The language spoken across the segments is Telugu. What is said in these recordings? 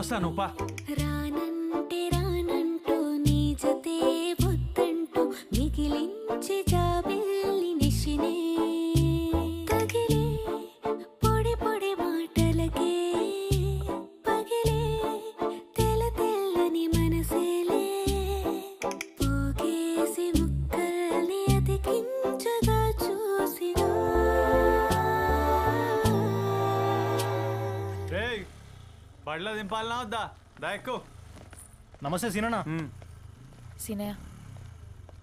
నేనొస్తాను పా. రానంటే రానంటూ నీ జతే వద్దంటూ మిగిలించి జాబిల్లి నిశినే తగిలే పొడి పొడి మాటలకే పగిలే తెల్ల తెల్లని మనసేలే పోగేసి ముక్కల్ని అతికించగా చూసినా బడిలో దింపాలనా వద్దా? దా ఎక్కువ. నమస్తే సీనన్నా. సీనయ్య,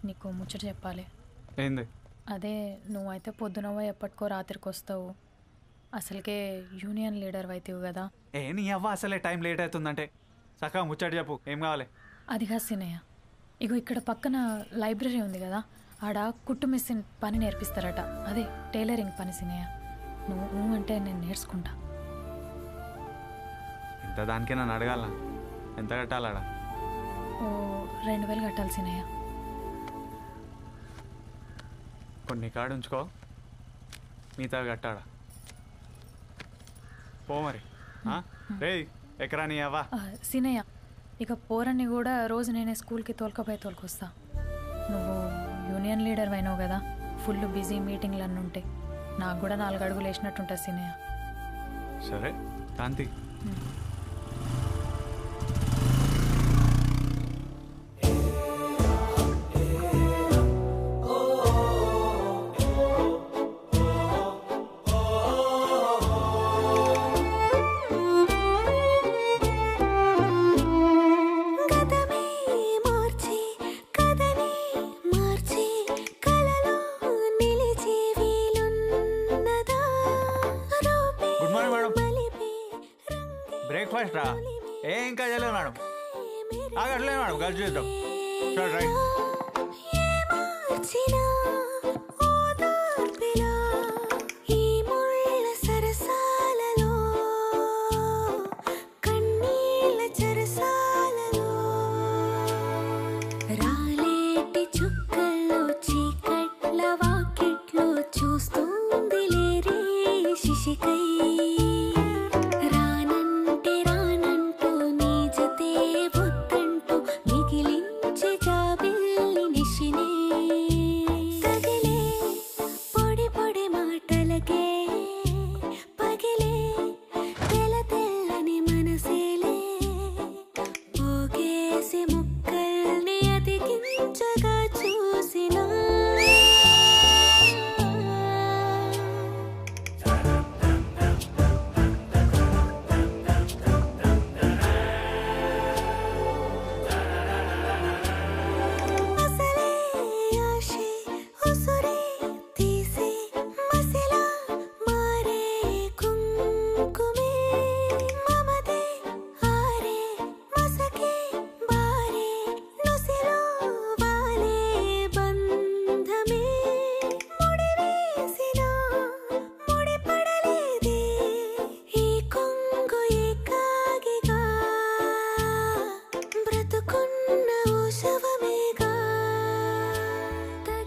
నీకు ముచ్చట చెప్పాలి. ఏంది? అదే నువ్వైతే పొద్దునవో ఎప్పటికో రాత్రికి వస్తావు. అసలుకే యూనియన్ లీడర్ అవుతావు కదా. నీ అవ్వ అసలే టైం లేట్ అవుతుందంటే చక్కగా ముచ్చట చెప్పు. ఏం కావాలి? అది కాదు సీనయ్య, ఇగో ఇక్కడ పక్కన లైబ్రరీ ఉంది కదా, ఆడ కుట్టు మిషన్ పని నేర్పిస్తారట. అదే టైలరింగ్ పని సీనయ్య. నువ్వు అంటే నేను నేర్చుకుంటా. ఇంత దానికే నన్ను అడగాల? ఎంత కట్టాలడా? ఓ 2000 కట్టాలి సీనయ్య. కొన్ని కాడు ఉంచుకో, మిగతా కట్టాడా? పో మరి. రే ఎకరా నీ అవ్వ. సీనయ్య, ఇక పోరన్ని కూడా రోజు నేనే స్కూల్కి తోలుకొస్తా. నువ్వు యూనియన్ లీడర్ అయినావు కదా, ఫుల్ బిజీ మీటింగ్లు అన్నీ ఉంటాయి. నాకు కూడా 4 అడుగులు వేసినట్టుంటుంది సీనయ్య. సరే కాంతి. బ్రేక్ఫాస్ట్ రా. ఇంకా చేయలేదు మేడం. అట్లేదు మేడం, కలిసి చేద్దాం. సరే రైట్.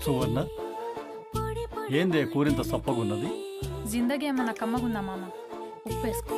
సువర్ణ, ఏందే కూరింత సప్పగున్నది? జిందగీ ఏమన్నా కమ్మగుందా మామ? ఉప్పేసుకో.